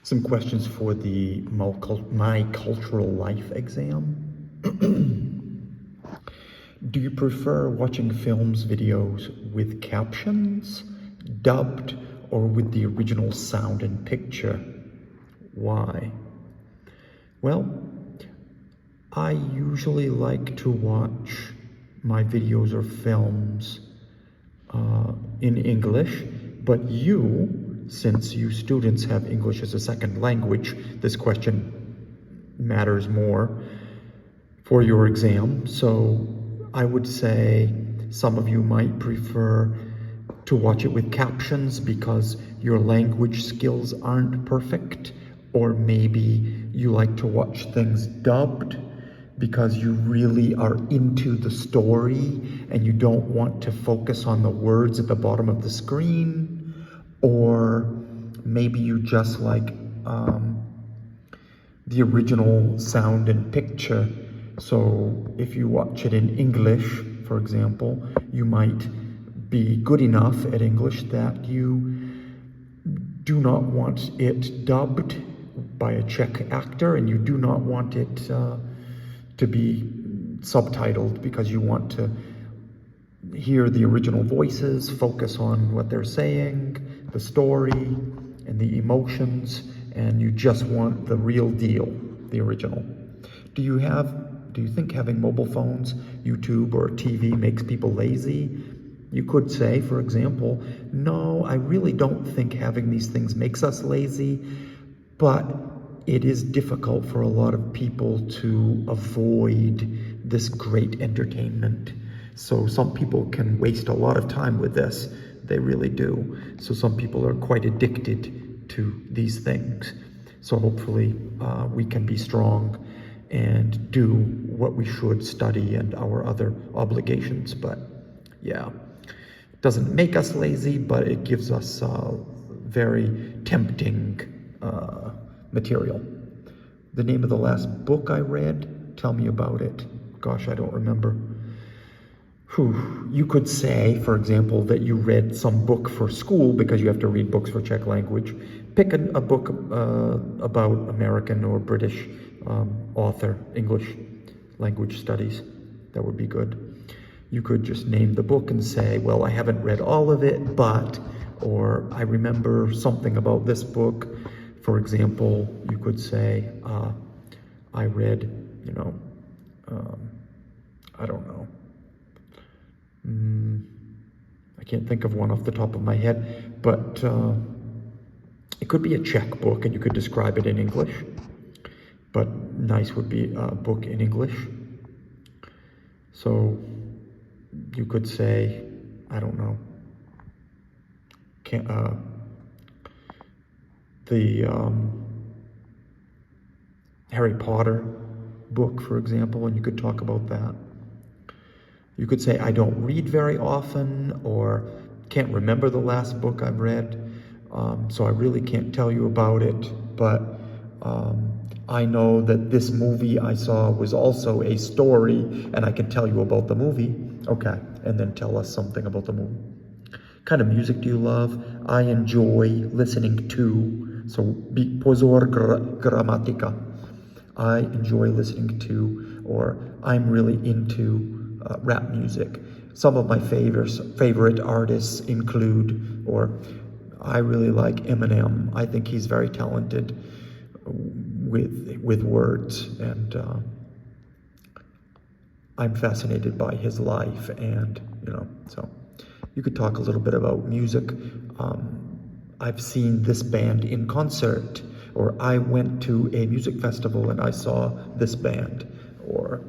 Some questions for the My Cultural Life exam. Do you prefer watching films, videos with captions, dubbed, or with the original sound and picture? Why? Well, I usually like to watch my videos or films in English, but since you students have English as a second language, this question matters more for your exam. So I would say some of you might prefer to watch it with captions because your language skills aren't perfect, or maybe you like to watch things dubbed because you really are into the story and you don't want to focus on the words at the bottom of the screen, or maybe you just like the original sound and picture. So if you watch it in English, for example, you might be good enough at English that you do not want it dubbed by a Czech actor, and you do not want it to be subtitled because you want to hear the original voices, focus on what they're saying, the story, and the emotions, and you just want the real deal, the original. Do you think having mobile phones, YouTube, or TV makes people lazy? You could say, for example, no, I really don't think having these things makes us lazy, but it is difficult for a lot of people to avoid this great entertainment. So some people can waste a lot of time with this. They really do. So some people are quite addicted to these things. So hopefully we can be strong and do what we should study and our other obligations. But yeah, it doesn't make us lazy, but it gives us very tempting material. The name of the last book I read, tell me about it. Gosh, I don't remember. You could say, for example, that you read some book for school because you have to read books for Czech language. Pick a book about American or British author, English language studies. That would be good. You could just name the book and say, well, I haven't read all of it, but, or I remember something about this book. For example, you could say, I read, I don't know. I can't think of one off the top of my head, but it could be a Czech book and you could describe it in English, but nice would be a book in English. So you could say, I don't know, the Harry Potter book, for example, and you could talk about that. You could say, I don't read very often, or can't remember the last book I've read, so I really can't tell you about it, but I know that this movie I saw was also a story, and I can tell you about the movie. Okay, and then tell us something about the movie. What kind of music do you love? I enjoy listening to, so pozor gramatika. I enjoy listening to, or I'm really into rap music. Some of my favorite artists include, or I really like Eminem. I think he's very talented with words, and I'm fascinated by his life, and so you could talk a little bit about music. I've seen this band in concert, or I went to a music festival and I saw this band, or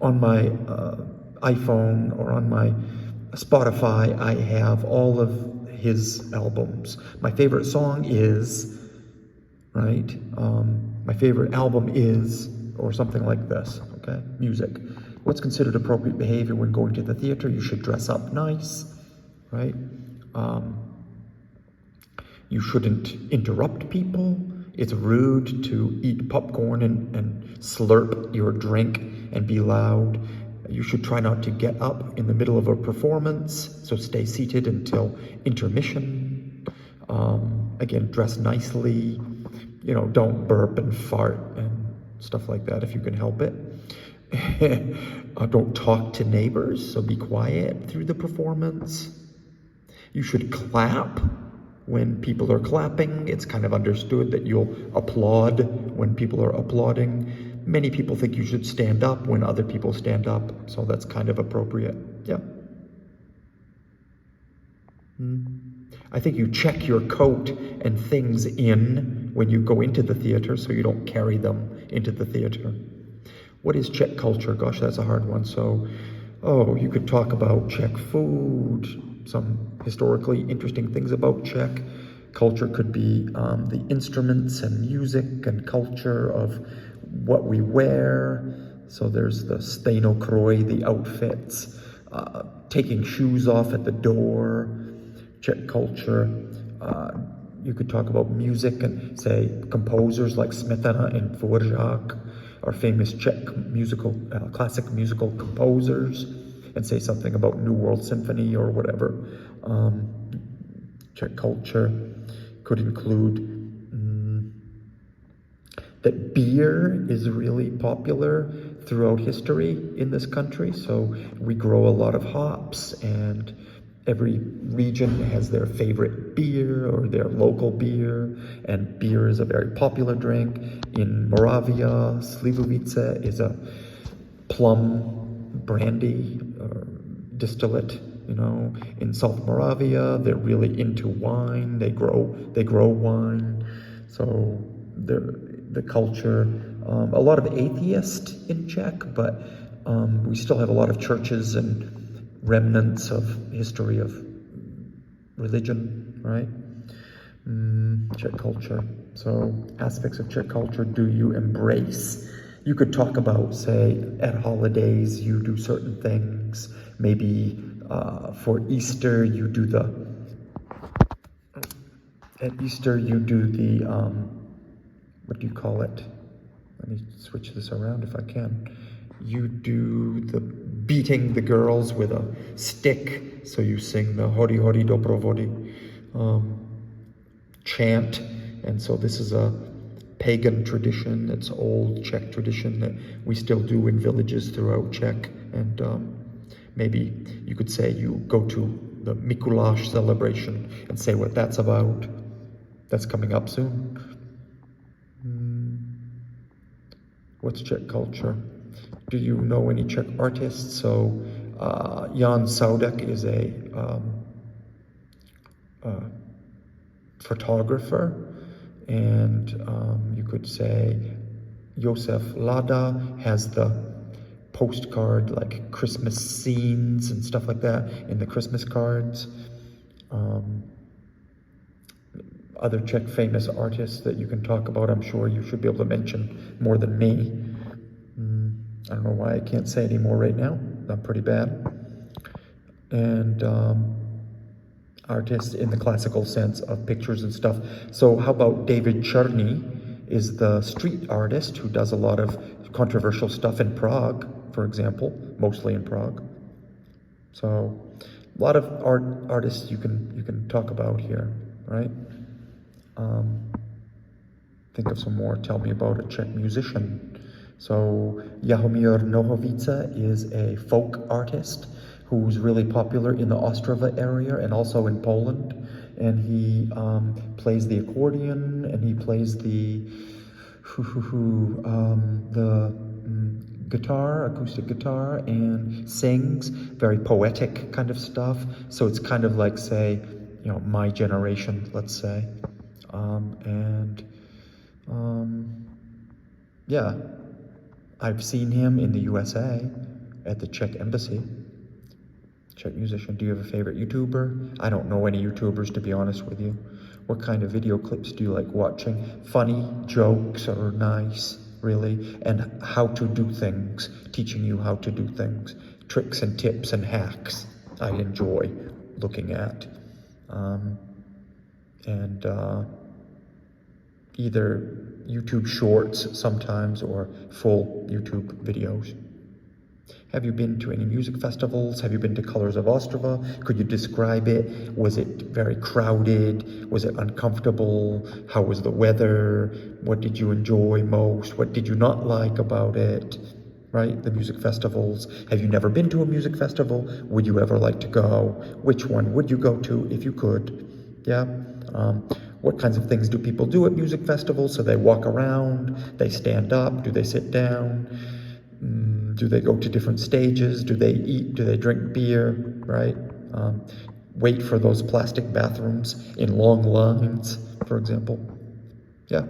on my iPhone or on my Spotify, I have all of his albums. My favorite song is, right? My favorite album is, or something like this, okay? Music. What's considered appropriate behavior when going to the theater? You should dress up nice, right? You shouldn't interrupt people. It's rude to eat popcorn and slurp your drink and be loud. You should try not to get up in the middle of a performance, so stay seated until intermission. Again, dress nicely. don't burp and fart and stuff like that if you can help it. Don't talk to neighbors, so be quiet through the performance. You should clap when people are clapping. It's kind of understood that you'll applaud when people are applauding. Many people think you should stand up when other people stand up, so that's kind of appropriate. Yeah. I think you check your coat and things in when you go into the theater so you don't carry them into the theater. What is Czech culture? Gosh, that's a hard one. So, you could talk about Czech food, some historically interesting things about Czech culture could be the instruments and music and culture of what we wear. So there's the stejnokroj, the outfits, taking shoes off at the door, Czech culture. You could talk about music and say composers like Smetana and Dvořák are famous Czech classic musical composers, and say something about New World Symphony or whatever. Czech culture could include that beer is really popular throughout history in this country. So we grow a lot of hops, and every region has their favorite beer or their local beer, and beer is a very popular drink. In Moravia, Slivovice is a plum brandy or distillate. In South Moravia, they're really into wine. They grow wine. So the culture, a lot of atheists in Czech, but we still have a lot of churches and remnants of history of religion, right? Czech culture. So aspects of Czech culture do you embrace? You could talk about, say, at holidays you do certain things. Maybe for Easter you do the what do you call it? Let me switch this around if I can. You do the beating the girls with a stick, so you sing the Hori Hori Doprovody chant, and so this is a pagan tradition. It's old Czech tradition that we still do in villages throughout Czech, and maybe you could say you go to the Mikuláš celebration and say what that's about. That's coming up soon. What's Czech culture? Do you know any Czech artists? So Jan Saudek is a photographer, and you could say Josef Lada has the postcard, like Christmas scenes and stuff like that in the Christmas cards. Other Czech famous artists that you can talk about, I'm sure you should be able to mention more than me. I don't know why I can't say any more right now. I'm pretty bad. And artists in the classical sense of pictures and stuff. So how about David Černý is the street artist who does a lot of controversial stuff in Prague, for example, mostly in Prague. So a lot of artists you can talk about here, right? Think of some more. Tell me about a Czech musician. So Jaromír Nohavica is a folk artist who's really popular in the Ostrava area and also in Poland. And he plays the accordion, and he plays the guitar, acoustic guitar, and sings very poetic kind of stuff. So it's kind of like, say, my generation, let's say. Yeah, I've seen him in the USA at the Czech embassy. Czech musician. Do you have a favorite YouTuber? I don't know any YouTubers, to be honest with you. What kind of video clips do you like watching? Funny jokes are nice, really, and how to do things, teaching you how to do things, tricks and tips and hacks I enjoy looking at. Either YouTube shorts sometimes or full YouTube videos. Have you been to any music festivals? Have you been to Colors of Ostrava? Could you describe it? Was it very crowded? Was it uncomfortable? How was the weather? What did you enjoy most? What did you not like about it? Right? The music festivals. Have you never been to a music festival? Would you ever like to go? Which one would you go to if you could? Yeah. What kinds of things do people do at music festivals? So they walk around, they stand up, do they sit down? Do they go to different stages? Do they eat? Do they drink beer? Right? Wait for those plastic bathrooms in long lines, for example. Yeah.